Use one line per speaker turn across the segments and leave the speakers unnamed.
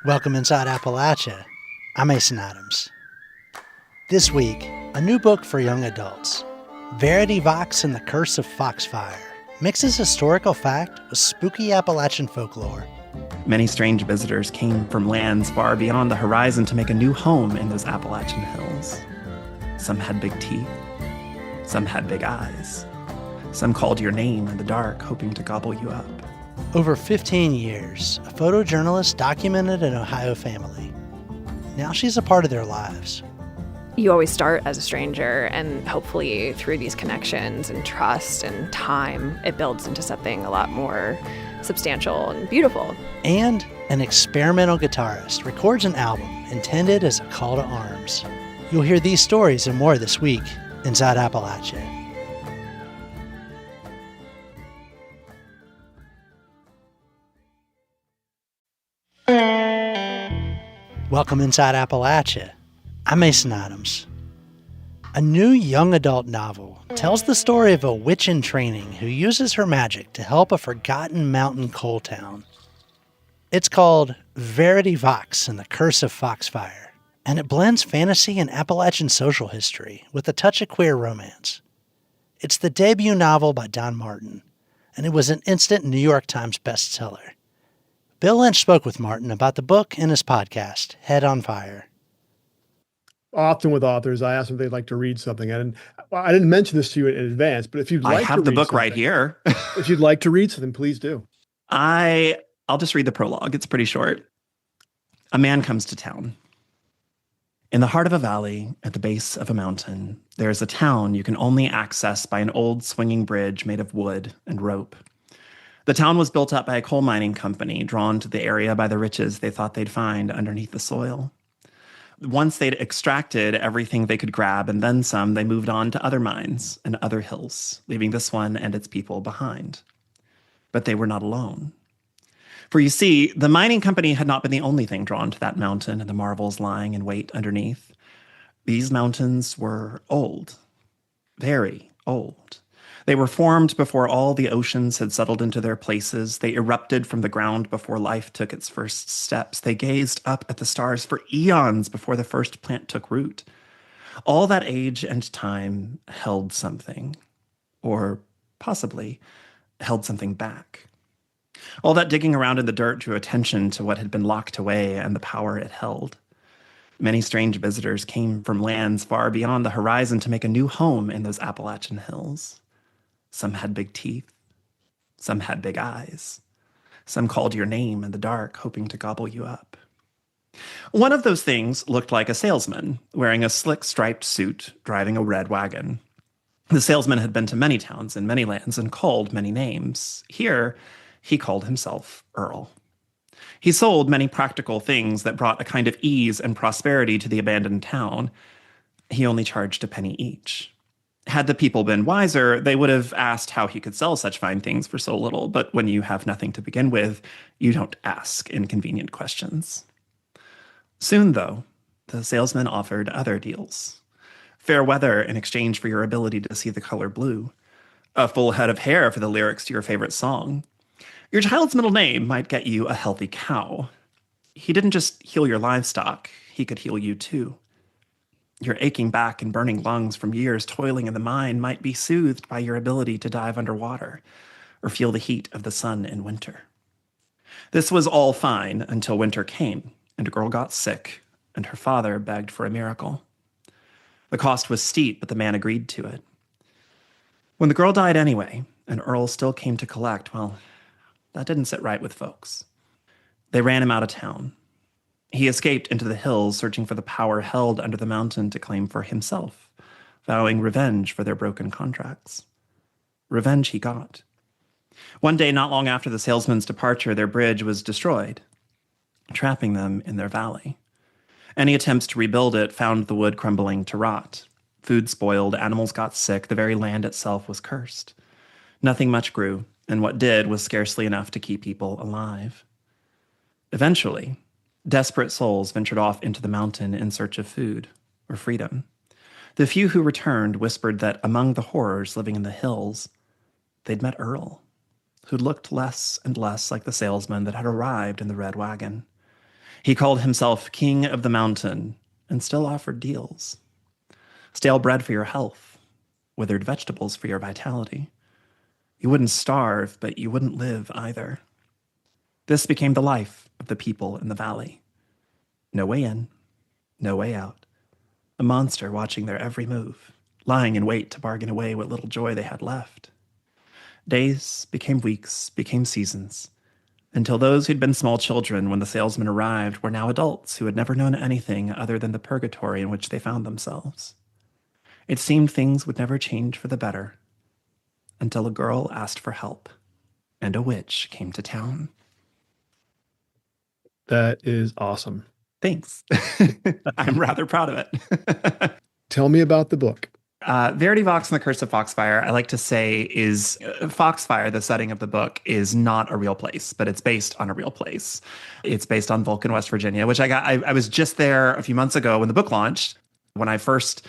Welcome inside Appalachia. I'm Mason Adams. This week, a new book for young adults. Verity Vox and the Curse of Foxfire mixes historical fact with spooky Appalachian folklore.
Many strange visitors came from lands far beyond the horizon to make a new home in those Appalachian hills. Some had big teeth. Some had big eyes. Some called your name in the dark, hoping to gobble you up.
Over 15 years, a photojournalist documented an Ohio family. Now she's a part of their lives.
You always start as a stranger, and hopefully through these connections and trust and time, it builds into something a lot more substantial and beautiful.
And an experimental guitarist records an album intended as a call to arms. You'll hear these stories and more this week inside Appalachia. Welcome inside Appalachia. I'm Mason Adams. A new young adult novel tells the story of a witch in training who uses her magic to help a forgotten mountain coal town. It's called Verity Vox and the Curse of Foxfire, and it blends fantasy and Appalachian social history with a touch of queer romance. It's the debut novel by Don Martin, and it was an instant New York Times bestseller. Bill Lynch spoke with Martin about the book in his podcast, Head on Fire.
Often with authors, I ask them if they'd like to read something. I didn't mention this to you in advance, but if you'd like to read
I have the book right here.
If you'd like to read something, please do.
I'll just read the prologue. It's pretty short. A man comes to town. In the heart of a valley, at the base of a mountain, there is a town you can only access by an old swinging bridge made of wood and rope. The town was built up by a coal mining company drawn to the area by the riches they thought they'd find underneath the soil. Once they'd extracted everything they could grab and then some, they moved on to other mines and other hills, leaving this one and its people behind. But they were not alone. For you see, the mining company had not been the only thing drawn to that mountain and the marvels lying in wait underneath. These mountains were old, very old. They were formed before all the oceans had settled into their places. They erupted from the ground before life took its first steps. They gazed up at the stars for eons before the first plant took root. All that age and time held something, or possibly held something back. All that digging around in the dirt drew attention to what had been locked away and the power it held. Many strange visitors came from lands far beyond the horizon to make a new home in those Appalachian hills. Some had big teeth. Some had big eyes. Some called your name in the dark, hoping to gobble you up. One of those things looked like a salesman, wearing a slick striped suit, driving a red wagon. The salesman had been to many towns in many lands and called many names. Here, he called himself Earl. He sold many practical things that brought a kind of ease and prosperity to the abandoned town. He only charged a penny each. Had the people been wiser, they would have asked how he could sell such fine things for so little, but when you have nothing to begin with, you don't ask inconvenient questions. Soon, though, the salesman offered other deals. Fair weather in exchange for your ability to see the color blue. A full head of hair for the lyrics to your favorite song. Your child's middle name might get you a healthy cow. He didn't just heal your livestock, he could heal you too. Your aching back and burning lungs from years toiling in the mine might be soothed by your ability to dive underwater or feel the heat of the sun in winter. This was all fine until winter came and a girl got sick and her father begged for a miracle. The cost was steep, but the man agreed to it. When the girl died anyway, and Earl still came to collect, well, that didn't sit right with folks. They ran him out of town. He escaped into the hills, searching for the power held under the mountain to claim for himself, vowing revenge for their broken contracts. Revenge he got. One day, not long after the salesman's departure, their bridge was destroyed, trapping them in their valley. Any attempts to rebuild it found the wood crumbling to rot. Food spoiled, animals got sick, the very land itself was cursed. Nothing much grew, and what did was scarcely enough to keep people alive. Eventually, desperate souls ventured off into the mountain in search of food or freedom. The few who returned whispered that among the horrors living in the hills, they'd met Earl, who looked less and less like the salesman that had arrived in the red wagon. He called himself King of the Mountain and still offered deals. Stale bread for your health, withered vegetables for your vitality. You wouldn't starve, but you wouldn't live either. This became the life of the people in the valley. No way in, no way out. A monster watching their every move, lying in wait to bargain away what little joy they had left. Days became weeks, became seasons, until those who'd been small children when the salesman arrived were now adults who had never known anything other than the purgatory in which they found themselves. It seemed things would never change for the better, until a girl asked for help, and a witch came to town.
That is awesome.
Thanks. I'm rather proud of it.
Tell me about the book.
Verity Vox and the Curse of Foxfire, I like to say, is Foxfire, the setting of the book, is not a real place, but it's based on a real place. It's based on Vulcan, West Virginia, which I was just there a few months ago when the book launched. When I first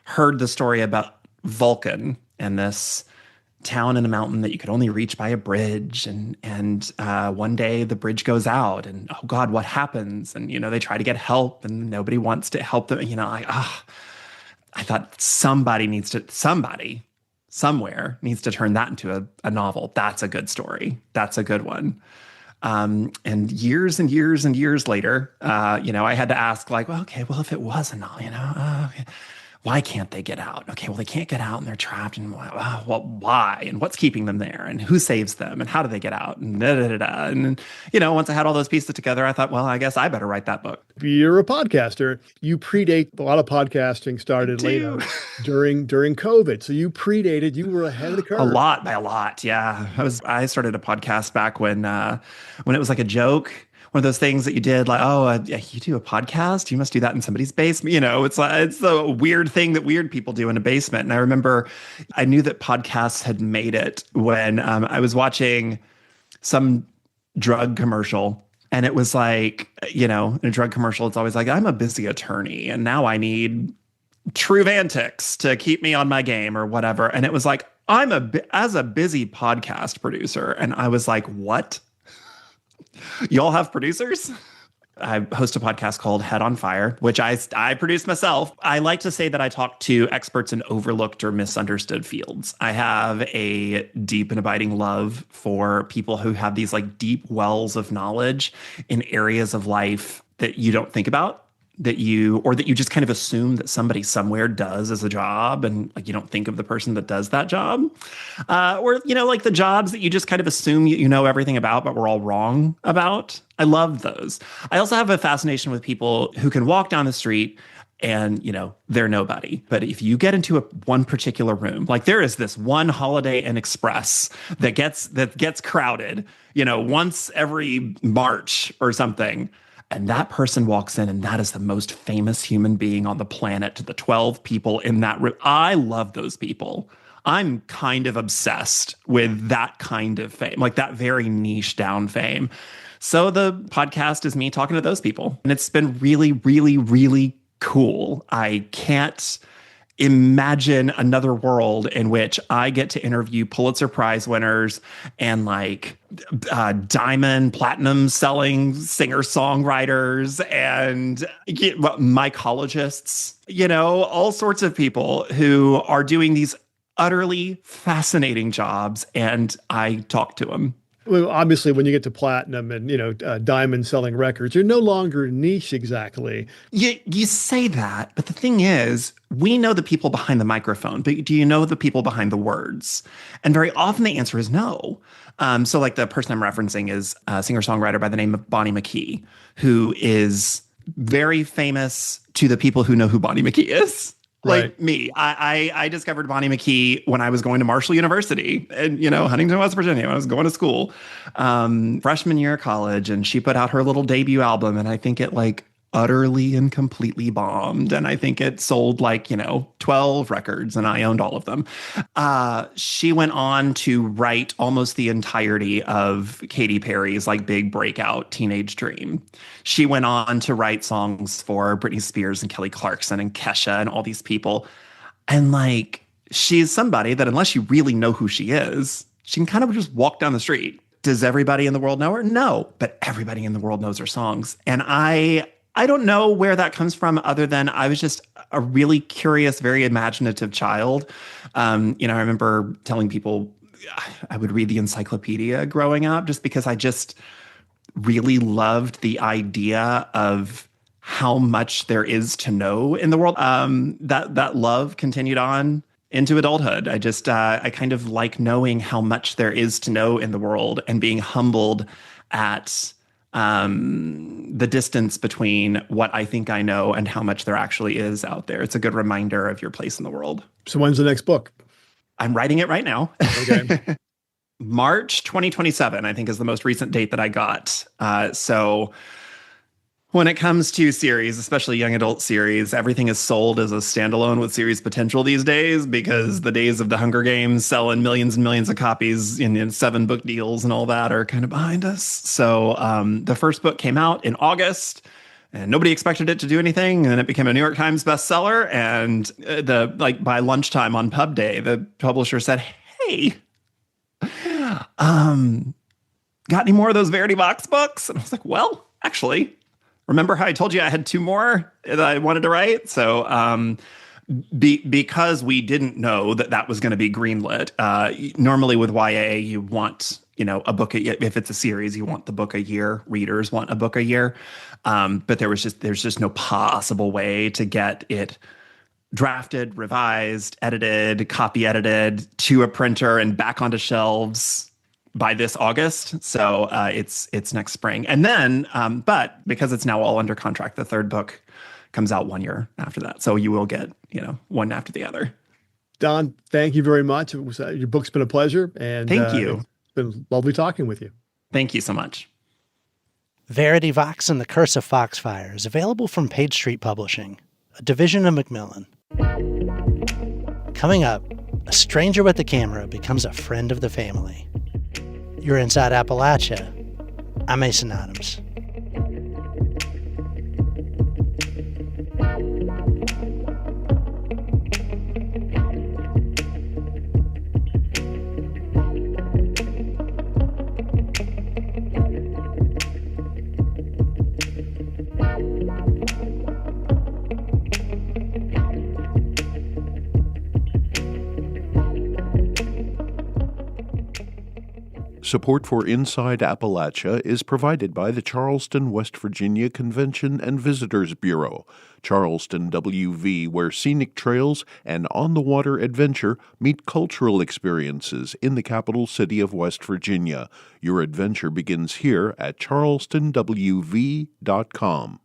heard the story about Vulcan and this town in a mountain that you could only reach by a bridge, and one day the bridge goes out, and oh God, what happens? And they try to get help, and nobody wants to help them. I thought somebody somewhere needs to turn that into a novel. That's a good story. That's a good one. And years and years and years later, I had to ask, like, well, okay, well, if it was a novel, why can't they get out? Okay, well, they can't get out and they're trapped. And why? And what's keeping them there? And who saves them? And how do they get out? And And, once I had all those pieces together, I thought, well, I guess I better write that book.
You're a podcaster. You predate, a lot of podcasting started later during COVID. So you predated, you were ahead of the curve.
By a lot. Yeah. I started a podcast back when it was like a joke. One of those things that you did, like, you do a podcast? You must do that in somebody's basement. It's a weird thing that weird people do in a basement. And I remember I knew that podcasts had made it when I was watching some drug commercial. And it was like, in a drug commercial, it's always like, I'm a busy attorney and now I need Truvantics to keep me on my game or whatever. And it was like, as a busy podcast producer. And I was like, what? Y'all have producers? I host a podcast called Head on Fire, which I produce myself. I like to say that I talk to experts in overlooked or misunderstood fields. I have a deep and abiding love for people who have these like deep wells of knowledge in areas of life that you don't think about, that you just kind of assume that somebody somewhere does as a job, and like you don't think of the person that does that job, or like the jobs that you just kind of assume you know everything about, but we're all wrong about. I love those. I also have a fascination with people who can walk down the street and they're nobody, but if you get into one particular room, like there is this one Holiday Inn Express that gets crowded, once every March or something. And that person walks in, and that is the most famous human being on the planet to the 12 people in that room. I love those people. I'm kind of obsessed with that kind of fame, like that very niche down fame. So the podcast is me talking to those people. And it's been really, really, really cool. I can't imagine another world in which I get to interview Pulitzer Prize winners and like diamond, platinum selling singer-songwriters and mycologists, all sorts of people who are doing these utterly fascinating jobs. And I talk to them.
Well, obviously, when you get to platinum and, diamond selling records, you're no longer niche exactly.
You say that, but the thing is, we know the people behind the microphone, but do you know the people behind the words? And very often the answer is no. So like the person I'm referencing is a singer-songwriter by the name of Bonnie McKee, who is very famous to the people who know who Bonnie McKee is. Like me, I discovered Bonnie McKee when I was going to Marshall University in, Huntington, West Virginia, when I was going to school, freshman year of college. And she put out her little debut album. And I think it like utterly and completely bombed. And I think it sold like, 12 records and I owned all of them. She went on to write almost the entirety of Katy Perry's like big breakout Teenage Dream. She went on to write songs for Britney Spears and Kelly Clarkson and Kesha and all these people. And like, she's somebody that unless you really know who she is, she can kind of just walk down the street Does everybody in the world know her? No, but everybody in the world knows her songs. And I don't know where that comes from other than I was just a really curious, very imaginative child. I remember telling people I would read the encyclopedia growing up just because I just really loved the idea of how much there is to know in the world. That love continued on into adulthood. I kind of like knowing how much there is to know in the world and being humbled at the distance between what I think I know and how much there actually is out there. It's a good reminder of your place in the world.
So when's the next book?
I'm writing it right now.
Okay.
March 2027, I think, is the most recent date that I got. So when it comes to series, especially young adult series, everything is sold as a standalone with series potential these days because the days of the Hunger Games selling millions and millions of copies in 7-book deals and all that are kind of behind us. So the first book came out in August and nobody expected it to do anything. And it became a New York Times bestseller. And by lunchtime on pub day, the publisher said, "Hey, got any more of those Verity Vox books?" And I was like, "Well, actually, remember how I told you I had 2 more that I wanted to write?" So because we didn't know that was going to be greenlit, normally with YA, you want, a book, if it's a series, you want the book a year. Readers want a book a year. But there's just no possible way to get it drafted, revised, edited, copy edited to a printer and back onto shelves by this August. So it's next spring. And then, but because it's now all under contract, the 3rd book comes out 1 year after that. So you will get, one after the other.
Don, thank you very much. Your book's been a pleasure. And
thank you.
It's been lovely talking with you.
Thank you so much.
Verity Vox and the Curse of Foxfire is available from Page Street Publishing, a division of Macmillan. Coming up, a stranger with the camera becomes a friend of the family. You're inside Appalachia. I'm Mason Adams.
Support for Inside Appalachia is provided by the Charleston, West Virginia Convention and Visitors Bureau, Charleston WV, where scenic trails and on-the-water adventure meet cultural experiences in the capital city of West Virginia. Your adventure begins here at charlestonwv.com.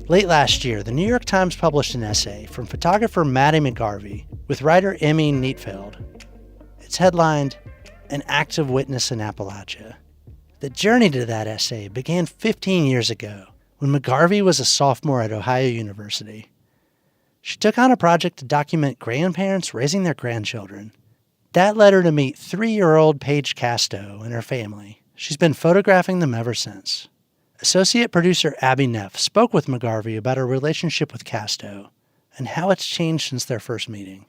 Late last year, the New York Times published an essay from photographer Maddie McGarvey with writer Emmy Neatfeld. It's headlined, An Active Witness in Appalachia. The journey to that essay began 15 years ago when McGarvey was a sophomore at Ohio University. She took on a project to document grandparents raising their grandchildren. That led her to meet 3-year-old Paige Casto and her family. She's been photographing them ever since. Associate producer Abby Neff spoke with McGarvey about her relationship with Casto and how it's changed since their first meeting.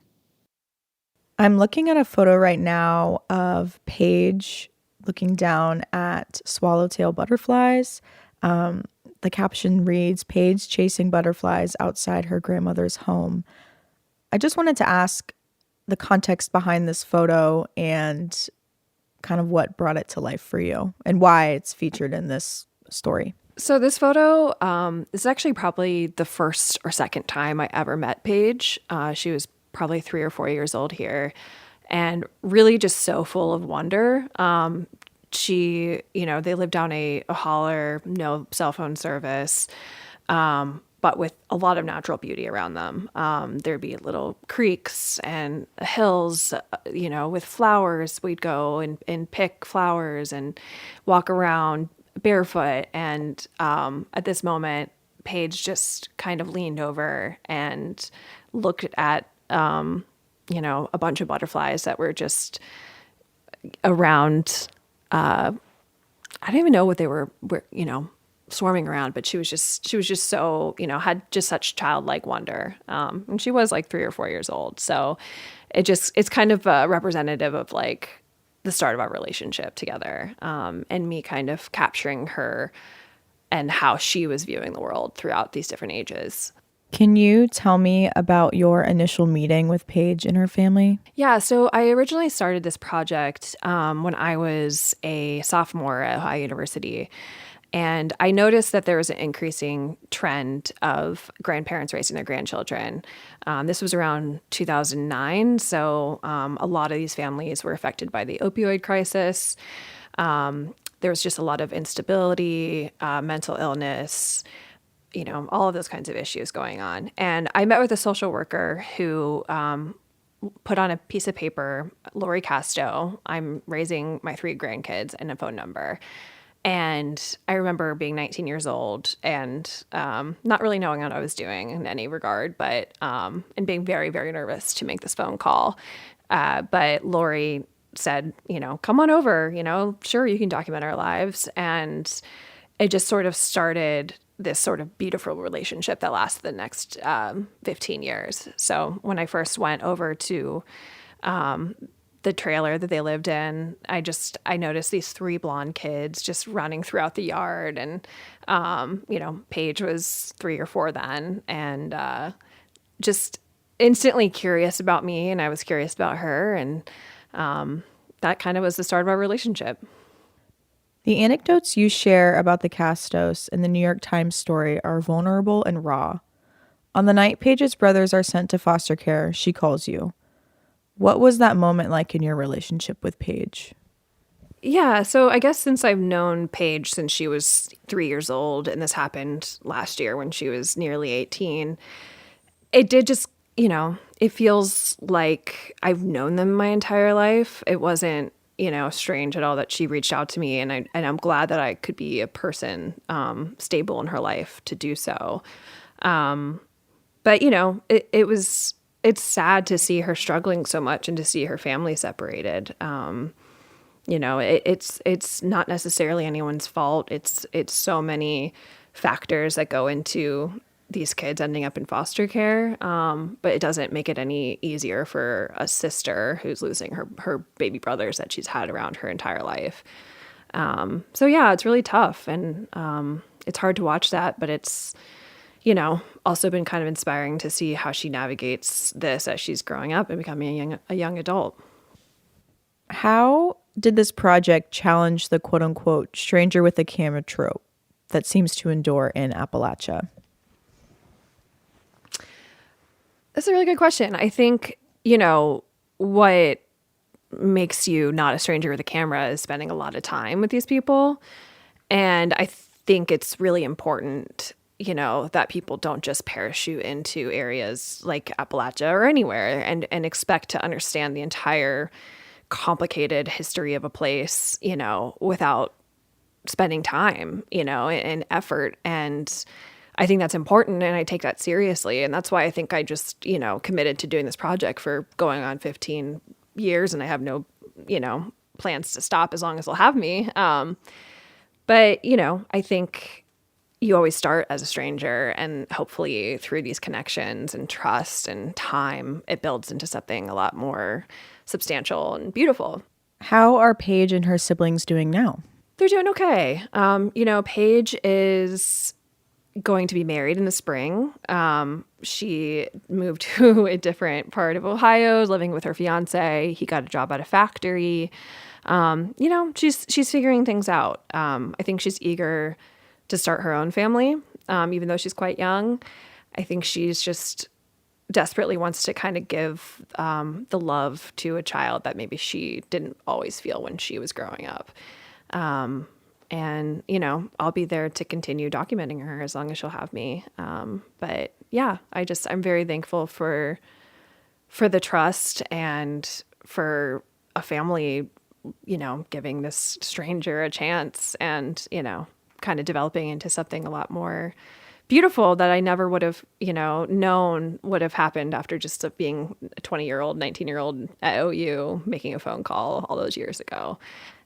I'm looking at a photo right now of Paige looking down at swallowtail butterflies. The caption reads, "Paige chasing butterflies outside her grandmother's home." I just wanted to ask the context behind this photo and kind of what brought it to life for you and why it's featured in this story.
So this photo is actually probably the first or second time I ever met Paige. She was probably 3 or 4 years old here and really just so full of wonder. They lived down a holler, no cell phone service, but with a lot of natural beauty around them. There'd be little creeks and hills, with flowers. We'd go and pick flowers and walk around barefoot. And at this moment, Paige just kind of leaned over and looked at, a bunch of butterflies that were just around. I don't even know what they were swarming around, but she was just so, had just such childlike wonder. And she was like 3 or 4 years old. So it's kind of representative of like the start of our relationship together, and me kind of capturing her and how she was viewing the world throughout these different ages.
Can you tell me about your initial meeting with Paige and her family?
Yeah, so I originally started this project when I was a sophomore at Ohio University. And I noticed that there was an increasing trend of grandparents raising their grandchildren. This was around 2009. So a lot of these families were affected by the opioid crisis. There was just a lot of instability, mental illness, all of those kinds of issues going on. And I met with a social worker who put on a piece of paper, Lori Casto, I'm raising my 3 grandkids, and a phone number. And I remember being 19 years old and not really knowing what I was doing in any regard, but and being very, very nervous to make this phone call. But Lori said, come on over, sure, you can document our lives. And it just sort of started this sort of beautiful relationship that lasted the next 15 years. So when I first went over to the trailer that they lived in, I noticed these 3 blonde kids just running throughout the yard. And, Paige was 3 or 4 then, and just instantly curious about me. And I was curious about her. And that kind of was the start of our relationship.
The anecdotes you share about the Castos in the New York Times story are vulnerable and raw. On the night Paige's brothers are sent to foster care, she calls you. What was that moment like in your relationship with Paige?
Yeah, so I guess since I've known Paige since she was 3 years old, and this happened last year when she was nearly 18, it did just, it feels like I've known them my entire life. It wasn't, strange at all that she reached out to me, and I'm glad that I could be a person stable in her life to do so. But it's sad to see her struggling so much and to see her family separated. It's not necessarily anyone's fault. It's so many factors that go into these kids ending up in foster care. But it doesn't make it any easier for a sister who's losing her baby brothers that she's had around her entire life. So yeah, it's really tough, and it's hard to watch that, but it's, also been kind of inspiring to see how she navigates this as she's growing up and becoming a young adult.
How did this project challenge the quote-unquote stranger with a camera trope that seems to endure in Appalachia?
That's a really good question. I think, what makes you not a stranger with a camera is spending a lot of time with these people. And I think it's really important, that people don't just parachute into areas like Appalachia or anywhere and expect to understand the entire complicated history of a place, without spending time, and effort. And I think that's important, and I take that seriously. And that's why I think I just, committed to doing this project for going on 15 years, and I have no, plans to stop as long as they'll have me. But, I think you always start as a stranger, and hopefully through these connections and trust and time, it builds into something a lot more substantial and beautiful.
How are Paige and her siblings doing now?
They're doing okay. Paige is going to be married in the spring. She moved to a different part of Ohio, living with her fiance. He got a job at a factory. She's figuring things out. I think she's eager to start her own family, even though she's quite young. I think she's just desperately wants to kind of give the love to a child that maybe she didn't always feel when she was growing up. And, I'll be there to continue documenting her as long as she'll have me. But yeah, I'm very thankful for the trust and for a family, giving this stranger a chance and, kind of developing into something a lot more beautiful that I never would have, known would have happened after just being a 20-year-old, 19-year-old at OU making a phone call all those years ago.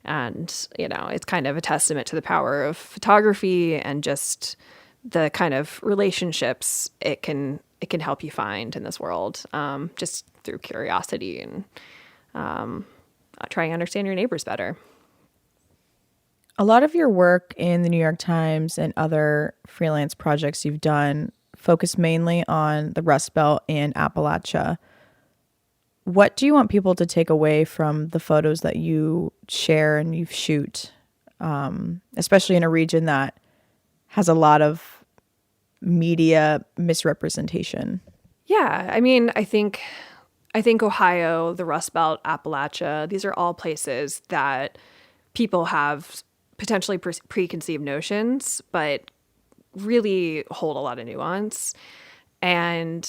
And, it's kind of a testament to the power of photography and just the kind of relationships it can can help you find in this world, just through curiosity and trying to understand your neighbors better.
A lot of your work in the New York Times and other freelance projects you've done focus mainly on the Rust Belt and Appalachia. What do you want people to take away from the photos that you share and you shoot, especially in a region that has a lot of media misrepresentation?
Yeah, I mean, I think Ohio, the Rust Belt, Appalachia, these are all places that people have potentially preconceived notions, but really hold a lot of nuance. And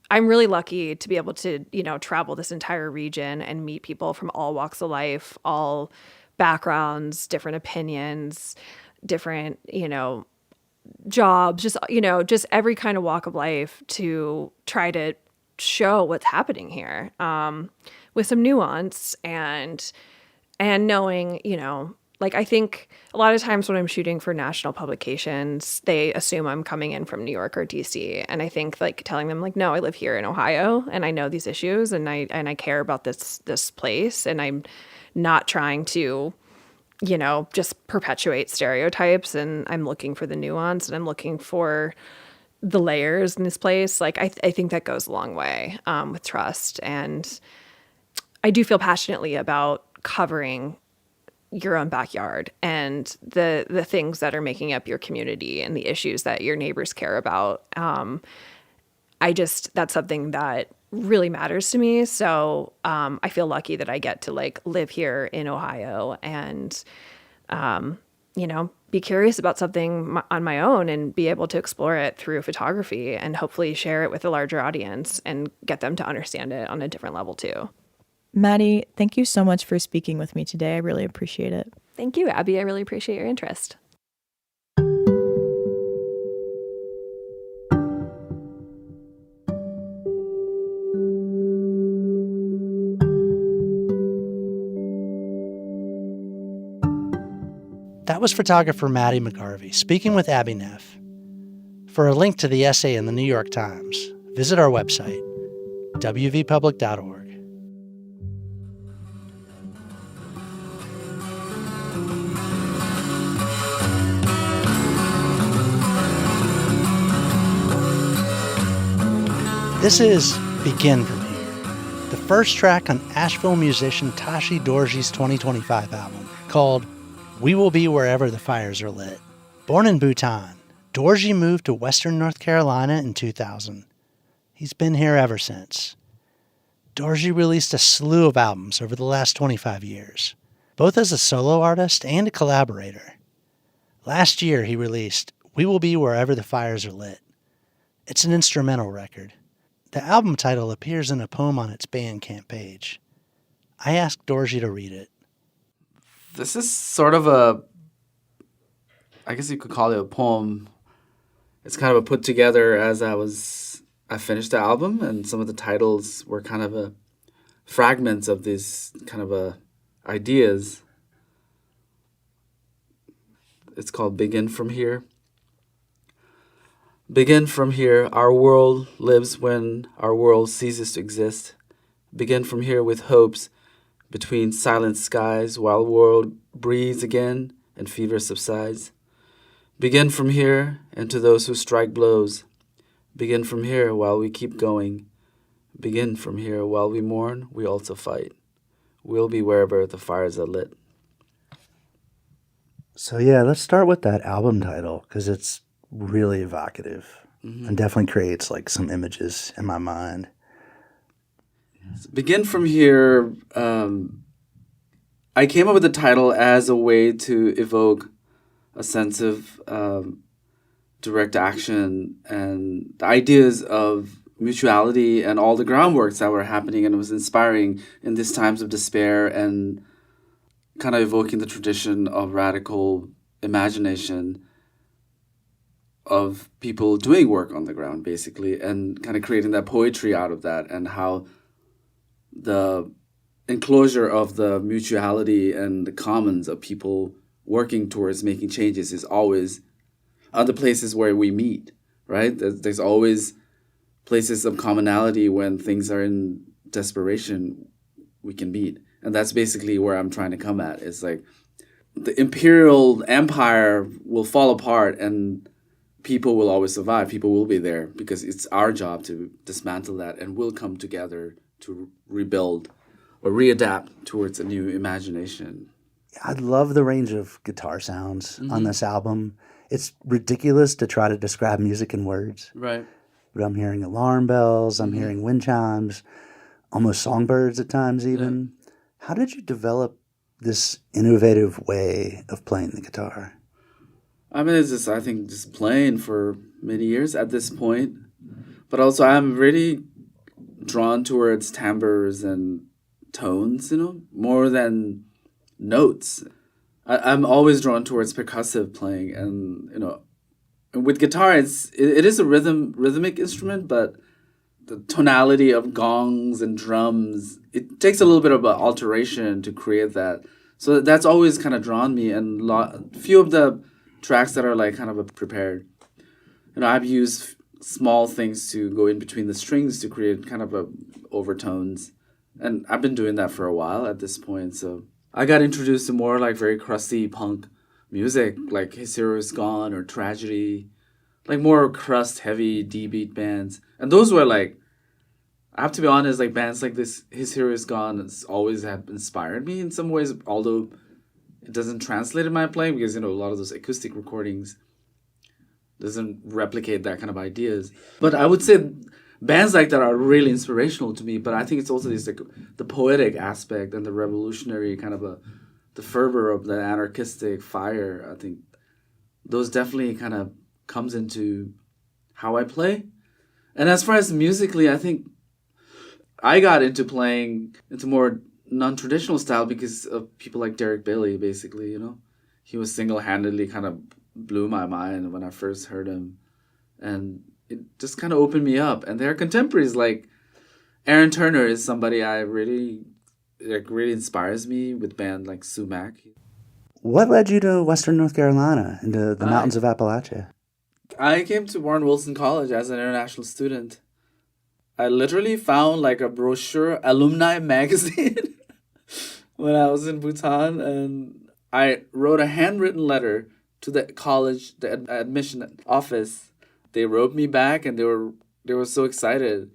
I'm really lucky to be able to, travel this entire region and meet people from all walks of life, all backgrounds, different opinions, different, jobs, just every kind of walk of life to try to show what's happening here, with some nuance and knowing, I think a lot of times when I'm shooting for national publications, they assume I'm coming in from New York or DC. And I think telling them no, I live here in Ohio and I know these issues and I care about this place, and I'm not trying to, just perpetuate stereotypes, and I'm looking for the nuance and I'm looking for the layers in this place. I think that goes a long way with trust. And I do feel passionately about covering your own backyard and the things that are making up your community and the issues that your neighbors care about. That's something that really matters to me. So I feel lucky that I get to live here in Ohio and, be curious about something on my own and be able to explore it through photography and hopefully share it with a larger audience and get them to understand it on a different level too.
Maddie, thank you so much for speaking with me today. I really appreciate it.
Thank you, Abby. I really appreciate your interest.
That was photographer Maddie McGarvey speaking with Abby Neff. For a link to the essay in the New York Times, visit our website, wvpublic.org. This is Begin From Here, the first track on Asheville musician Tashi Dorji's 2025 album called We Will Be Wherever the Fires Are Lit. Born in Bhutan, Dorji moved to Western North Carolina in 2000. He's been here ever since. Dorji released a slew of albums over the last 25 years, both as a solo artist and a collaborator. Last year he released We Will Be Wherever the Fires Are Lit. It's an instrumental record. The album title appears in a poem on its Bandcamp page. I asked Dorji to read it.
This is sort of I guess you could call it a poem. It's kind of a put together as I finished the album, and some of the titles were kind of fragments of these kind of ideas. It's called Begin From Here. Begin from here, our world lives when our world ceases to exist. Begin from here with hopes between silent skies while world breathes again and fever subsides. Begin from here, and to those who strike blows, begin from here while we keep going. Begin from here while we mourn, we also fight. We'll be wherever the fires are lit.
So yeah, let's start with that album title because it's really evocative and definitely creates some images in my mind.
Begin From Here, I came up with the title as a way to evoke a sense of direct action and the ideas of mutuality and all the groundworks that were happening, and it was inspiring in these times of despair and kind of evoking the tradition of radical imagination of people doing work on the ground, basically, and kind of creating that poetry out of that, and how the enclosure of the mutuality and the commons of people working towards making changes is always other places where we meet, right? There's always places of commonality when things are in desperation, we can meet. And that's basically where I'm trying to come at. It's like the imperial empire will fall apart and people will always survive. People will be there because it's our job to dismantle that, and we'll come together to rebuild or readapt towards a new imagination.
I love the range of guitar sounds on this album. It's ridiculous to try to describe music in words.
Right.
But I'm hearing alarm bells, I'm hearing wind chimes, almost songbirds at times even. Yeah. How did you develop this innovative way of playing the guitar?
I mean, it's just, I think, just playing for many years at this point. But also, I'm really drawn towards timbres and tones, more than notes. I'm always drawn towards percussive playing. And, with guitar, it is a rhythmic instrument, but the tonality of gongs and drums, it takes a little bit of an alteration to create that. So that's always kind of drawn me. And few of the tracks that are like kind of prepared. I've used small things to go in between the strings to create kind of overtones. And I've been doing that for a while at this point. So I got introduced to more like very crusty punk music, like His Hero Is Gone or Tragedy, like more crust heavy D-beat bands. And those were like, I have to be honest, like bands like this, His Hero Is Gone, has always have inspired me in some ways, although it doesn't translate in my playing because, a lot of those acoustic recordings doesn't replicate that kind of ideas. But I would say bands like that are really inspirational to me. But I think it's also this, like, the poetic aspect and the revolutionary kind of the fervor of the anarchistic fire. I think those definitely kind of comes into how I play. And as far as musically, I think I got into playing into more non-traditional style because of people like Derek Bailey, basically, He was single-handedly kind of blew my mind when I first heard him. And it just kind of opened me up. And there are contemporaries like Aaron Turner is somebody I really inspires me with band like Sumac.
What led you to Western North Carolina, into the mountains of Appalachia?
I came to Warren Wilson College as an international student. I literally found like a brochure, alumni magazine, when I was in Bhutan, and I wrote a handwritten letter to the college, the admission office. They wrote me back, and they were so excited,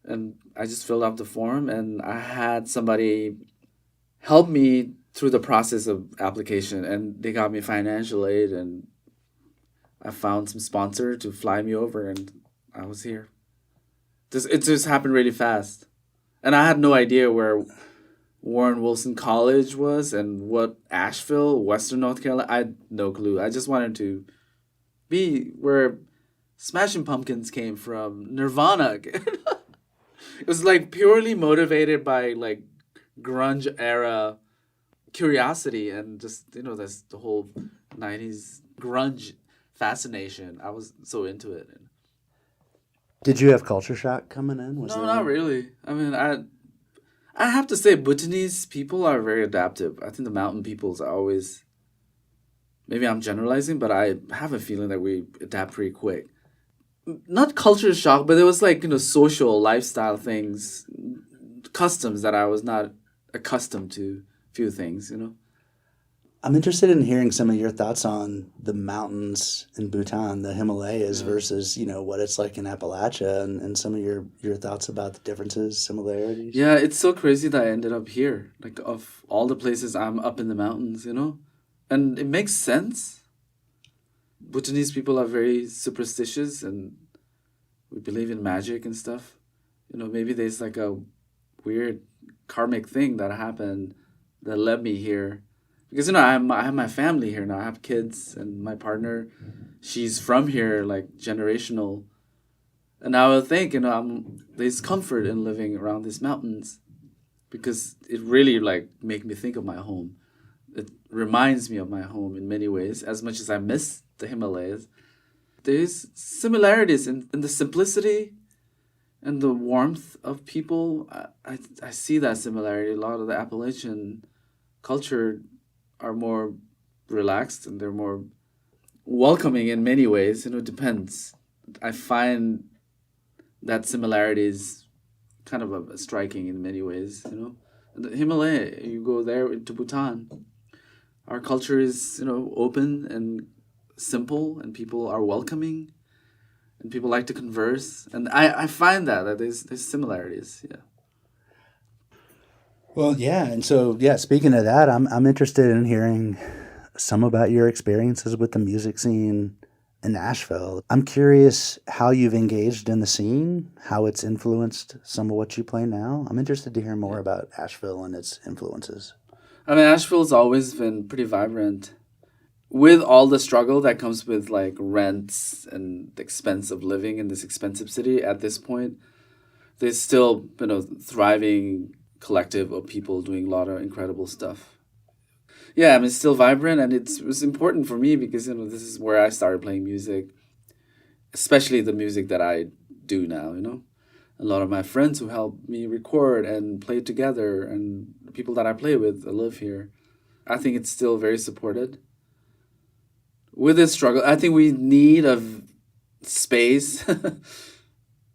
and I just filled out the form, and I had somebody help me through the process of application, and they got me financial aid, and I found some sponsor to fly me over, and I was here. It just happened really fast. And I had no idea where Warren Wilson College was and what Asheville, Western North Carolina, I had no clue. I just wanted to be where Smashing Pumpkins came from, Nirvana. It was like purely motivated by like grunge era curiosity and just, that's the whole 90s grunge fascination. I was so into it.
Did you have culture shock coming in?
No, not really. I mean, I have to say Bhutanese people are very adaptive. I think the mountain peoples are always, maybe I'm generalizing, but I have a feeling that we adapt pretty quick. Not culture shock, but there was like, social lifestyle things, customs that I was not accustomed to, few things,
I'm interested in hearing some of your thoughts on the mountains in Bhutan, the Himalayas, versus, what it's like in Appalachia, and some of your thoughts about the differences, similarities.
Yeah, it's so crazy that I ended up here. Like, of all the places, I'm up in the mountains, And it makes sense. Bhutanese people are very superstitious, and we believe in magic and stuff. Maybe there's like a weird karmic thing that happened that led me here. Because, I have my family here now. I have kids, and my partner, she's from here, like, generational. And I would think, there's comfort in living around these mountains because it really, like, make me think of my home. It reminds me of my home in many ways, as much as I miss the Himalayas. There's similarities in the simplicity and the warmth of people. I see that similarity. A lot of the Appalachian culture are more relaxed and they're more welcoming in many ways. It depends. I find that similarity is kind of striking in many ways, you know. The Himalaya, you go there into Bhutan, our culture is, you know, open and simple, and people are welcoming, and people like to converse. And I find that there's similarities, yeah.
Well, yeah, and so speaking of that, I'm interested in hearing some about your experiences with the music scene in Nashville. I'm curious how you've engaged in the scene, how it's influenced some of what you play now. I'm interested to hear more about Asheville and its influences.
I mean, Asheville's always been pretty vibrant. With all the struggle that comes with like rents and the expense of living in this expensive city, at this point, there's still, you know, thriving collective of people doing a lot of incredible stuff. Yeah, I mean, it's still vibrant, and it was important for me because, you know, this is where I started playing music, especially the music that I do now, you know. A lot of my friends who helped me record and play together, and the people that I play with, I live here. I think it's still very supported. With this struggle, I think we need a space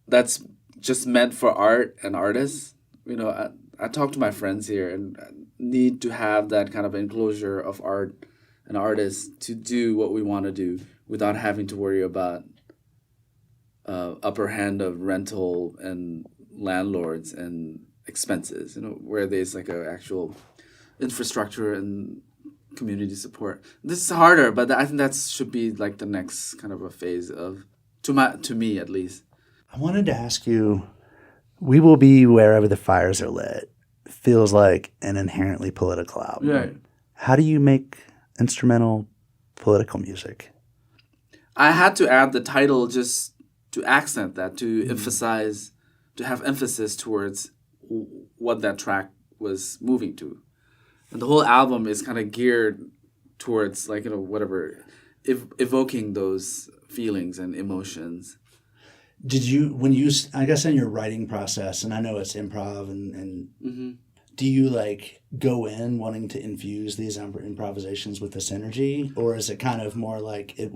that's just meant for art and artists. You know, I talk to my friends here and need to have that kind of enclosure of art and artists to do what we want to do without having to worry about upper hand of rental and landlords and expenses, you know, where there's like an actual infrastructure and community support. This is harder, but I think that should be like the next kind of a phase of, to me at least.
I wanted to ask you, We Will Be Wherever the Fires Are Lit feels like an inherently political album.
Right.
How do you make instrumental political music?
I had to add the title just to accent that, to emphasize, to have emphasis towards what that track was moving to. And the whole album is kind of geared towards, like, you know, whatever, evoking those feelings and emotions.
Did you, I guess in your writing process, and I know it's improv, and do you like go in wanting to infuse these improvisations with this energy, or is it kind of more like it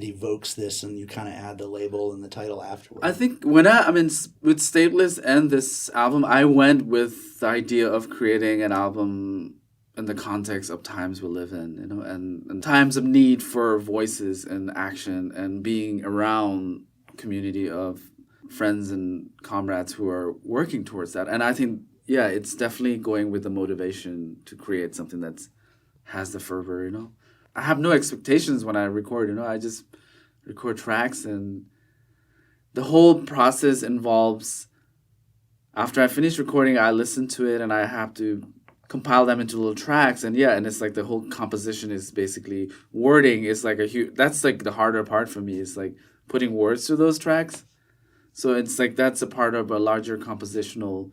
evokes this and you kind of add the label and the title afterwards?
I think with Stateless and this album, I went with the idea of creating an album in the context of times we live in, you know, and times of need for voices and action and being around community of friends and comrades who are working towards that. And I think, yeah, it's definitely going with the motivation to create something that has the fervor, you know. I have no expectations when I record, you know. I just record tracks, and the whole process involves, after I finish recording, I listen to it and I have to compile them into little tracks. And yeah, and it's like the whole composition is basically wording is like that's like the harder part for me, is like putting words to those tracks. So it's like that's a part of a larger compositional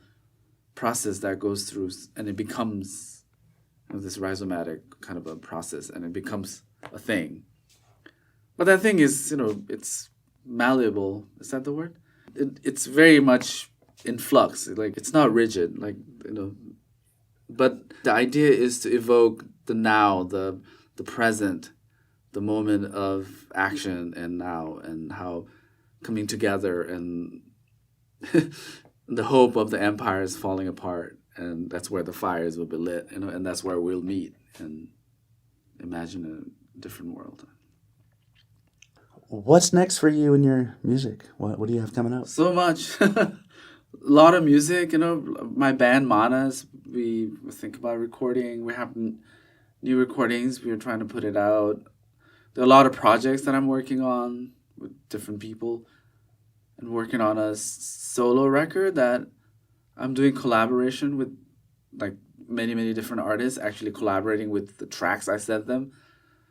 process that goes through, and it becomes, you know, this rhizomatic kind of a process, and it becomes a thing. But that thing is, you know, it's malleable. Is that the word? It's very much in flux. Like, it's not rigid, like, you know. But the idea is to evoke the now, the present, the moment of action and now, and how coming together and the hope of the empire is falling apart, and that's where the fires will be lit, you know, and that's where we'll meet and imagine a different world.
What's next for you in your music? What do you have coming up?
So much. A lot of music, you know. My band Manas, we think about recording. We have new recordings. We're trying to put it out. There are a lot of projects that I'm working on with different people, and working on a solo record that I'm doing collaboration with, like, many, many different artists, actually collaborating with the tracks I sent them.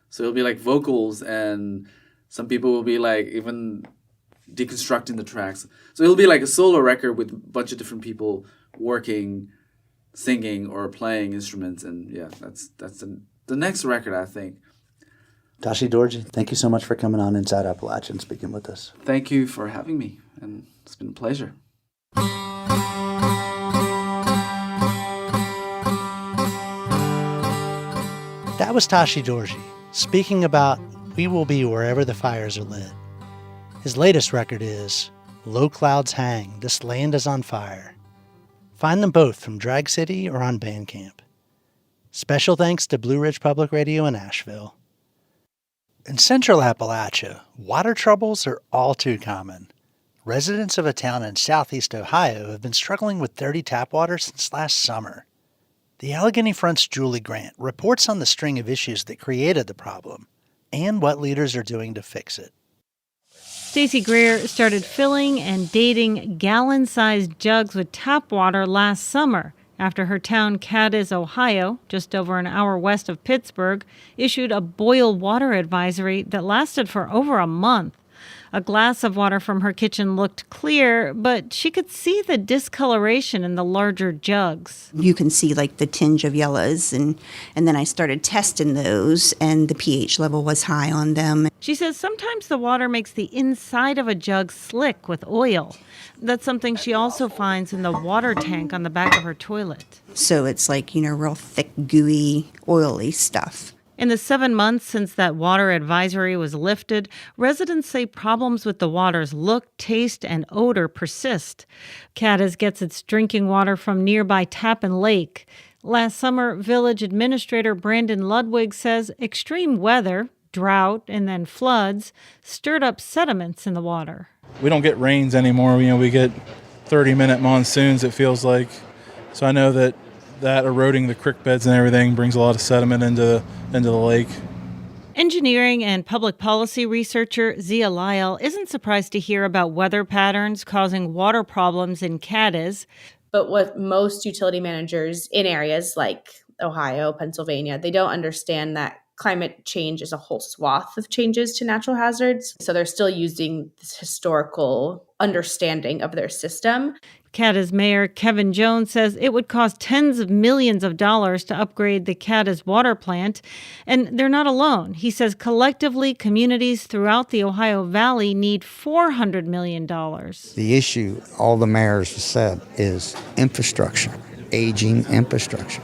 So it'll be like vocals, and some people will be like even deconstructing the tracks. So it'll be like a solo record with a bunch of different people working, singing or playing instruments. And yeah, that's the next record, I think.
Tashi Dorji, thank you so much for coming on Inside Appalachian, speaking with us.
Thank you for having me, and it's been a pleasure.
That was Tashi Dorji speaking about We Will Be Wherever the Fires Are Lit. His latest record is Low clouds hang, this land is on fire. Find them both from Drag City or on Bandcamp. Special thanks to Blue Ridge Public Radio in Asheville. In central Appalachia, water troubles are all too common. Residents of a town in southeast Ohio have been struggling with dirty tap water since last summer. The Allegheny Front's Julie Grant reports on the string of issues that created the problem and what leaders are doing to fix it.
Stacey Greer started filling and dating gallon-sized jugs with tap water last summer after her town, Cadiz, Ohio, just over an hour west of Pittsburgh, issued a boil water advisory that lasted for over a month. A glass of water from her kitchen looked clear, but she could see the discoloration in the larger jugs.
You can see like the tinge of yellows, and then I started testing those, and the pH level was high on them.
She says sometimes the water makes the inside of a jug slick with oil. That's something she also finds in the water tank on the back of her toilet.
So it's like, real thick, gooey, oily stuff.
In the 7 months since that water advisory was lifted, residents say problems with the water's look, taste, and odor persist. Cadiz gets its drinking water from nearby Tappan Lake. Last summer, village administrator Brandon Ludwig says extreme weather, drought, and then floods stirred up sediments in the water.
We don't get rains anymore. We get 30-minute monsoons, it feels like. So I know that eroding the creek beds and everything brings a lot of sediment into the lake.
Engineering and public policy researcher Zia Lyle isn't surprised to hear about weather patterns causing water problems in Cadiz.
But what most utility managers in areas like Ohio, Pennsylvania, they don't understand that climate change is a whole swath of changes to natural hazards. So they're still using this historical understanding of their system.
Cadiz Mayor Kevin Jones says it would cost tens of millions of dollars to upgrade the Cadiz water plant. And they're not alone. He says collectively, communities throughout the Ohio Valley need $400 million.
The issue, all the mayors have said, is infrastructure, aging infrastructure.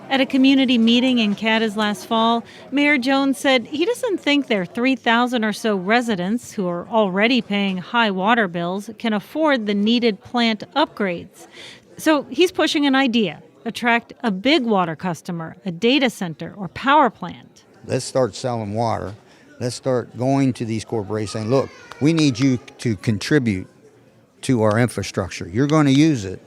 At a community meeting in Cadiz last fall, Mayor Jones said he doesn't think their 3,000 or so residents who are already paying high water bills can afford the needed plant upgrades. So he's pushing an idea, attract a big water customer, a data center or power plant.
Let's start selling water. Let's start going to these corporations saying, look, we need you to contribute to our infrastructure. You're going to use it,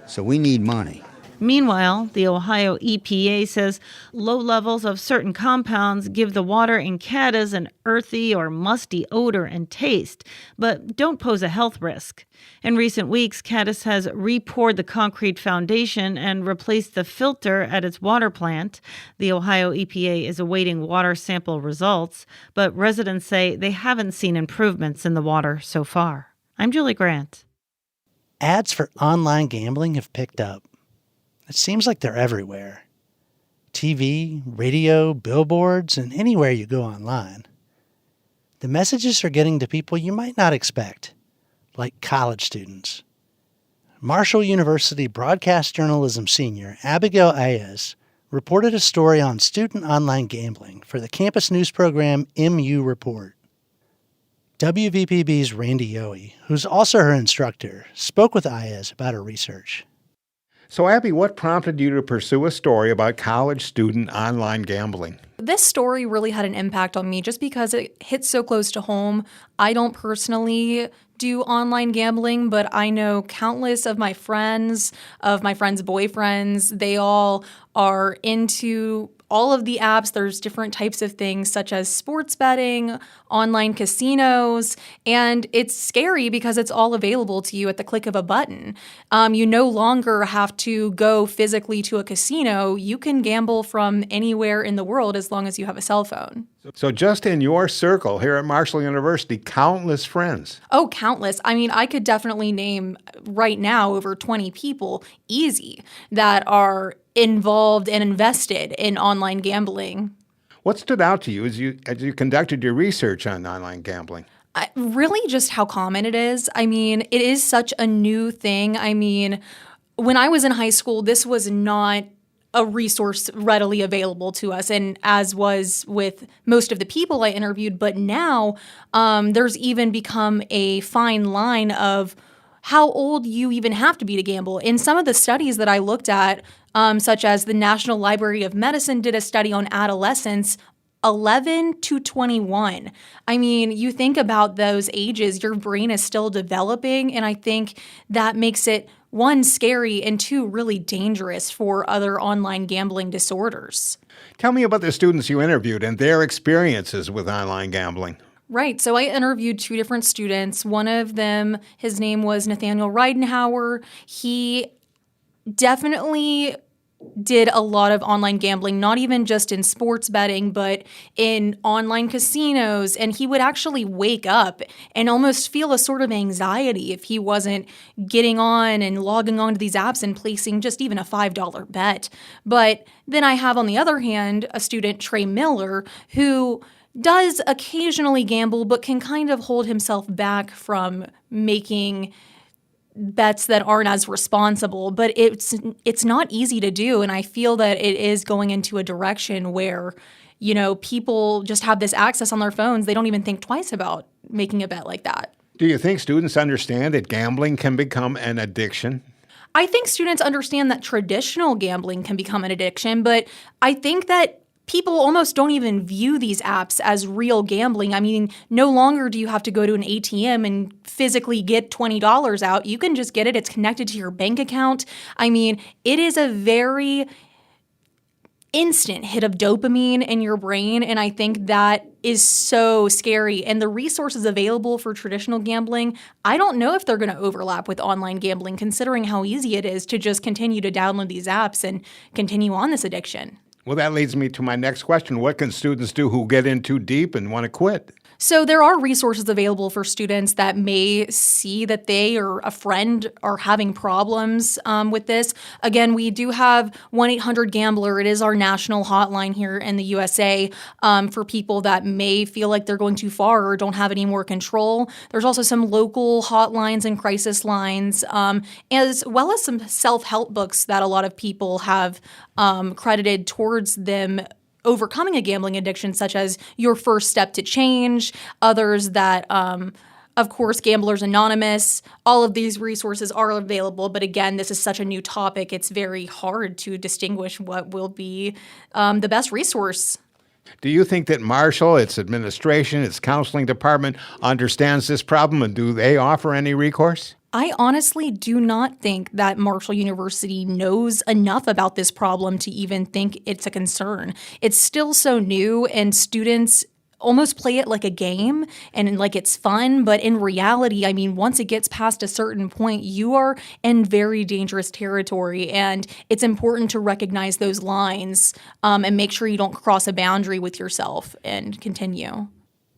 so we need money.
Meanwhile, the Ohio EPA says low levels of certain compounds give the water in Cadiz an earthy or musty odor and taste, but don't pose a health risk. In recent weeks, Cadiz has re-poured the concrete foundation and replaced the filter at its water plant. The Ohio EPA is awaiting water sample results, but residents say they haven't seen improvements in the water so far. I'm Julie Grant.
Ads for online gambling have picked up. It seems like they're everywhere. TV, radio, billboards, and anywhere you go online. The messages are getting to people you might not expect, like college students. Marshall University broadcast journalism senior Abigail Ayes reported a story on student online gambling for the campus news program MU Report. WVPB's Randy Yohe, who's also her instructor, spoke with Ayes about her research.
So, Abby, what prompted you to pursue a story about college student online gambling?
This story really had an impact on me just because it hits so close to home. I don't personally do online gambling, but I know countless of my friends' boyfriends. They all are into all of the apps. There's different types of things such as sports betting, online casinos, and it's scary because it's all available to you at the click of a button. You no longer have to go physically to a casino. You can gamble from anywhere in the world as long as you have a cell phone.
So just in your circle here at Marshall University, countless friends.
Oh, countless. I mean, I could definitely name right now over 20 people, easy, that are involved and invested in online gambling.
What stood out to you as you conducted your research on online gambling?
Really just how common it is. I mean, it is such a new thing. I mean, when I was in high school, this was not a resource readily available to us, and as was with most of the people I interviewed. But now there's even become a fine line of how old you even have to be to gamble. In some of the studies that I looked at, such as the National Library of Medicine did a study on adolescents, 11 to 21. I mean, you think about those ages, your brain is still developing, and I think that makes it, one, scary, and two, really dangerous for other online gambling disorders.
Tell me about the students you interviewed and their experiences with online gambling.
Right. So I interviewed 2 different students. One of them, his name was Nathaniel Reidenhauer. He definitely did a lot of online gambling, not even just in sports betting, but in online casinos. And he would actually wake up and almost feel a sort of anxiety if he wasn't getting on and logging on to these apps and placing just even a $5 bet. But then I have, on the other hand, a student, Trey Miller, who does occasionally gamble, but can kind of hold himself back from making bets that aren't as responsible. But it's not easy to do, and I feel that it is going into a direction where, you know, people just have this access on their phones. They don't even think twice about making a bet like that.
Do you think students understand that gambling can become an addiction?
I think students understand that traditional gambling can become an addiction, but I think that people almost don't even view these apps as real gambling. I mean, no longer do you have to go to an ATM and physically get $20 out. You can just get it. It's connected to your bank account. I mean, it is a very instant hit of dopamine in your brain, and I think that is so scary. And the resources available for traditional gambling, I don't know if they're going to overlap with online gambling, considering how easy it is to just continue to download these apps and continue on this addiction.
Well, that leads me to my next question. What can students do who get in too deep and want to quit?
So there are resources available for students that may see that they or a friend are having problems with this. Again, we do have 1-800-GAMBLER. It is our national hotline here in the USA for people that may feel like they're going too far or don't have any more control. There's also some local hotlines and crisis lines, as well as some self-help books that a lot of people have credited towards them overcoming a gambling addiction, such as Your First Step to Change, others that, of course, Gamblers Anonymous. All of these resources are available, but again, this is such a new topic, it's very hard to distinguish what will be the best resource.
Do you think that Marshall, its administration, its counseling department understands this problem, and do they offer any recourse?
I honestly do not think that Marshall University knows enough about this problem to even think it's a concern. It's still so new, and students almost play it like a game and like it's fun. But in reality, I mean, once it gets past a certain point, you are in very dangerous territory. And it's important to recognize those lines and make sure you don't cross a boundary with yourself and continue.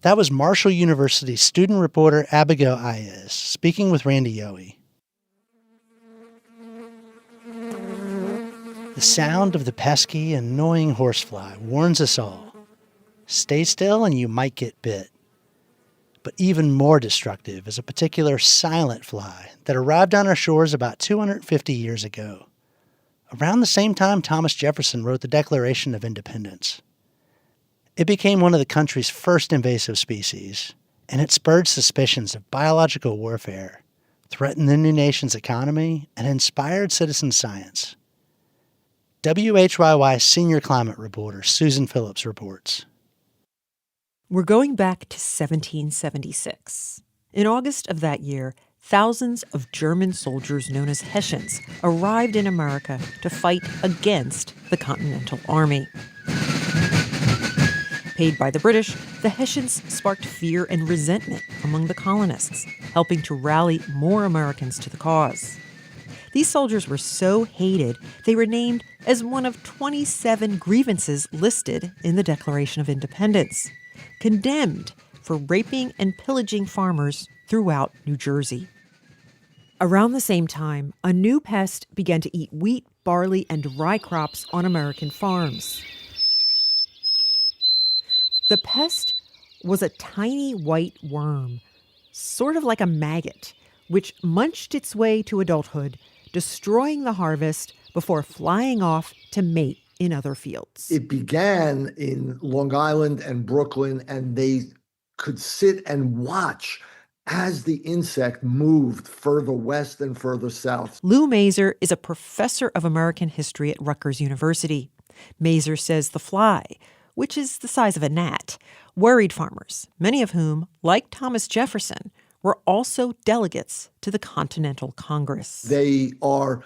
That was Marshall University student reporter Abigail Ayes speaking with Randy Yohe. The sound of the pesky, annoying horsefly warns us all. Stay still and you might get bit. But even more destructive is a particular silent fly that arrived on our shores about 250 years ago, around the same time Thomas Jefferson wrote the Declaration of Independence. It became one of the country's first invasive species, and it spurred suspicions of biological warfare, threatened the new nation's economy, and inspired citizen science. WHYY senior climate reporter Susan Phillips reports.
We're going back to 1776. In August of that year, thousands of German soldiers known as Hessians arrived in America to fight against the Continental Army. Paid by the British, the Hessians sparked fear and resentment among the colonists, helping to rally more Americans to the cause. These soldiers were so hated, they were named as one of 27 grievances listed in the Declaration of Independence, condemned for raping and pillaging farmers throughout New Jersey. Around the same time, a new pest began to eat wheat, barley, and rye crops on American farms. The pest was a tiny white worm, sort of like a maggot, which munched its way to adulthood, destroying the harvest before flying off to mate in other fields.
It began in Long Island and Brooklyn, and they could sit and watch as the insect moved further west and further south.
Lou Mazer is a professor of American history at Rutgers University. Mazer says the fly, which is the size of a gnat, worried farmers, many of whom, like Thomas Jefferson, were also delegates to the Continental Congress.
They are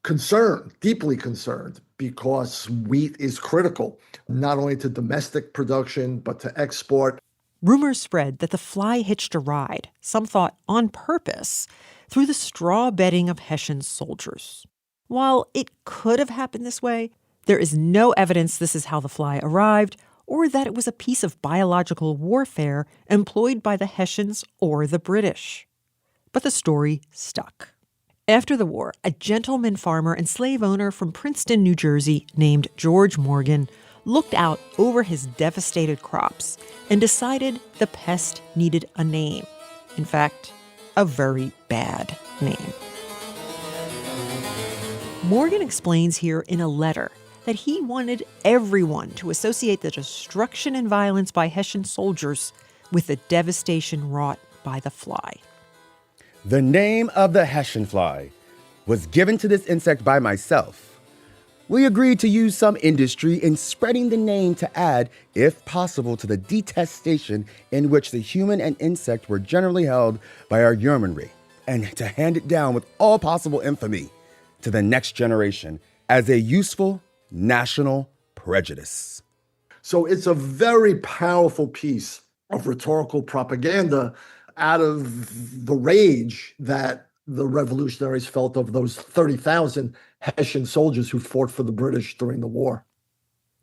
concerned, deeply concerned, because wheat is critical, not only to domestic production, but to export.
Rumors spread that the fly hitched a ride, some thought on purpose, through the straw bedding of Hessian soldiers. While it could have happened this way, there is no evidence this is how the fly arrived, or that it was a piece of biological warfare employed by the Hessians or the British. But the story stuck. After the war, a gentleman farmer and slave owner from Princeton, New Jersey, named George Morgan, looked out over his devastated crops and decided the pest needed a name. In fact, a very bad name. Morgan explains here in a letter that he wanted everyone to associate the destruction and violence by Hessian soldiers with the devastation wrought by the fly.
The name of the Hessian fly was given to this insect by myself. We agreed to use some industry in spreading the name to add, if possible, to the detestation in which the human and insect were generally held by our yeomanry, and to hand it down with all possible infamy to the next generation as a useful national prejudice.
So it's a very powerful piece of rhetorical propaganda out of the rage that the revolutionaries felt of those 30,000 Hessian soldiers who fought for the British during the war.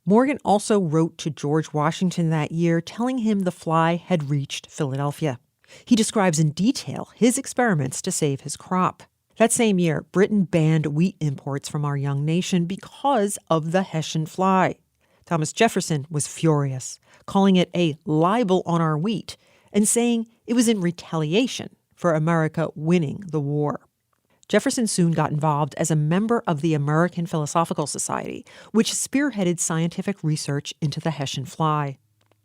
Morgan also wrote to George Washington that year, telling him the fly had reached Philadelphia. He describes in detail his experiments to save his crop. That same year, Britain banned wheat imports from our young nation because of the Hessian fly. Thomas Jefferson was furious, calling it a libel on our wheat and saying it was in retaliation for America winning the war. Jefferson soon got involved as a member of the American Philosophical Society, which spearheaded scientific research into the Hessian fly.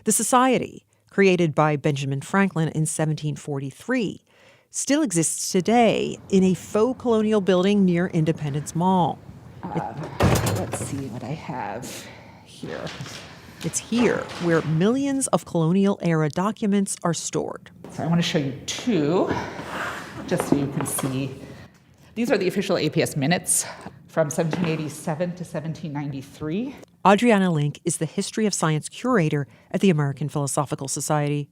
The society, created by Benjamin Franklin in 1743, still exists today in a faux colonial building near Independence Mall.
Let's see what I have here.
It's here where millions of colonial-era documents are stored.
So I want to show you two, just so you can see. These are the official APS minutes from 1787 to 1793.
Adriana Link is the History of Science curator at the American Philosophical Society.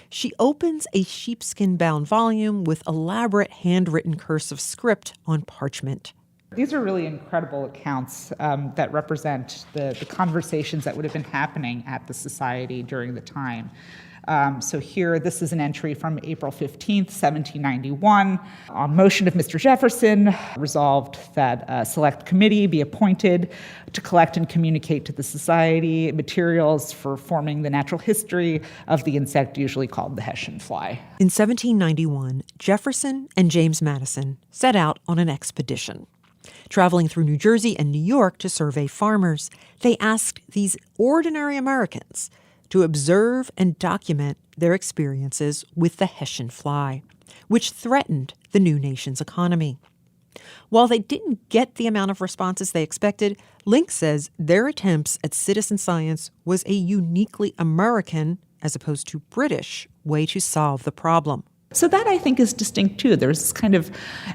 She opens a sheepskin-bound volume with elaborate handwritten cursive script on parchment.
These are really incredible accounts that represent the conversations that would have been happening at the society during the time. So here, this is an entry from April 15th, 1791. On motion of Mr. Jefferson, resolved that a select committee be appointed to collect and communicate to the society materials for forming the natural history of the insect usually called the Hessian fly.
In 1791, Jefferson and James Madison set out on an expedition. Traveling through New Jersey and New York to survey farmers, they asked these ordinary Americans to observe and document their experiences with the Hessian fly, which threatened the new nation's economy. While they didn't get the amount of responses they expected, Link says their attempts at citizen science was a uniquely American, as opposed to British, way to solve the problem.
So that, I think, is distinct, too. There's this kind of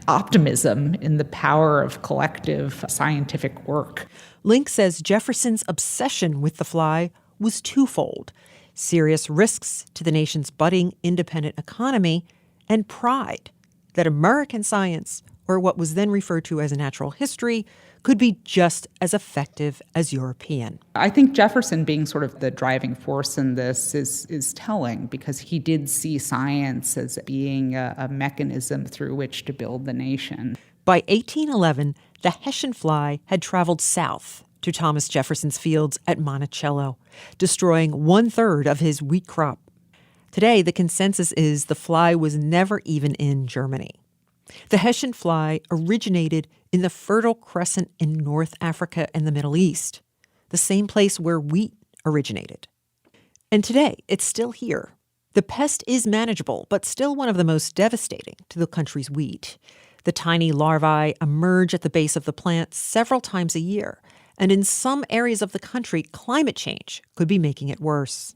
optimism in the power of collective scientific work.
Link says Jefferson's obsession with the fly was twofold: serious risks to the nation's budding independent economy and pride that American science, or what was then referred to as natural history, could be just as effective as European.
I think Jefferson being sort of the driving force in this is telling, because he did see science as being a mechanism through which to build the nation.
By 1811, the Hessian fly had traveled south to Thomas Jefferson's fields at Monticello, destroying 1/3 of his wheat crop. Today, the consensus is the fly was never even in Germany. The Hessian fly originated in the Fertile Crescent in North Africa and the Middle East, the same place where wheat originated. And today, it's still here. The pest is manageable, but still one of the most devastating to the country's wheat. The tiny larvae emerge at the base of the plant several times a year, and in some areas of the country, climate change could be making it worse.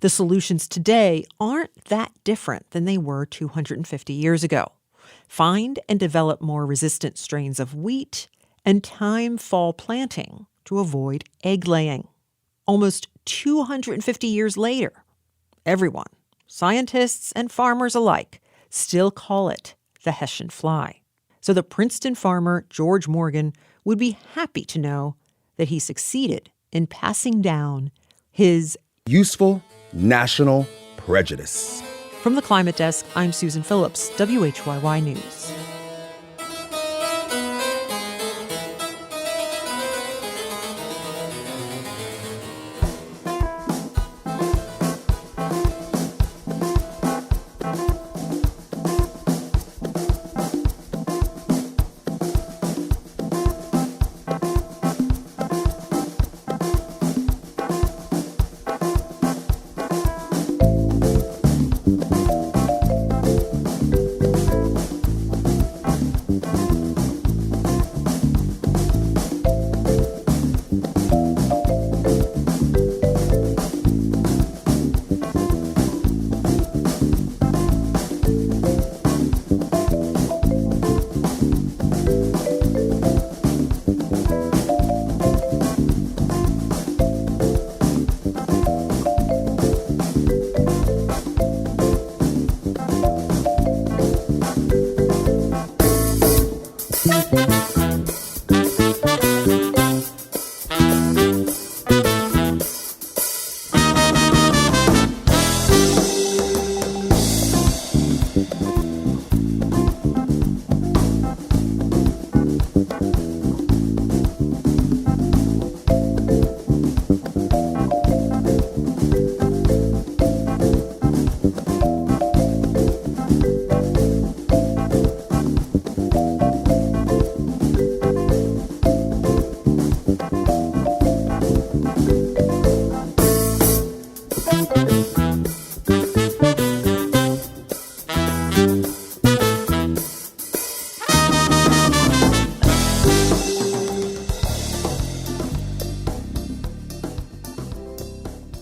The solutions today aren't that different than they were 250 years ago. Find and develop more resistant strains of wheat and time fall planting to avoid egg laying. Almost 250 years later, everyone, scientists and farmers alike, still call it the Hessian fly. So the Princeton farmer George Morgan would be happy to know that he succeeded in passing down his
useful national prejudice.
From the Climate Desk, I'm Susan Phillips, WHYY News.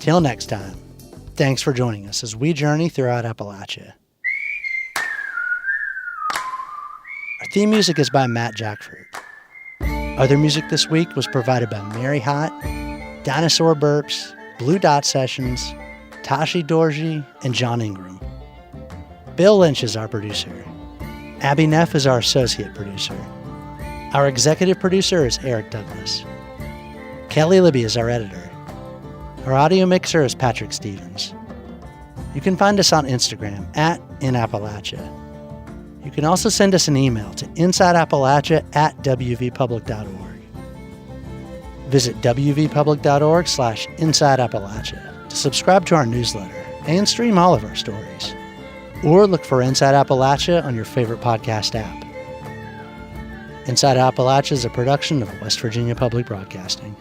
Till next time, thanks for joining us as we journey throughout Appalachia. Our theme music is by Matt Jackford. Other music this week was provided by Mary Hott, Dinosaur Burps, Blue Dot Sessions, Tashi Dorji, and John Ingram. Bill Lynch is our producer. Abby Neff is our associate producer. Our executive producer is Eric Douglas. Kelly Libby is our editor. Our audio mixer is Patrick Stevens. You can find us on Instagram @InAppalachia. You can also send us an email to insideappalachia@wvpublic.org. Visit wvpublic.org/InsideAppalachia to subscribe to our newsletter and stream all of our stories. Or look for Inside Appalachia on your favorite podcast app. Inside Appalachia is a production of West Virginia Public Broadcasting.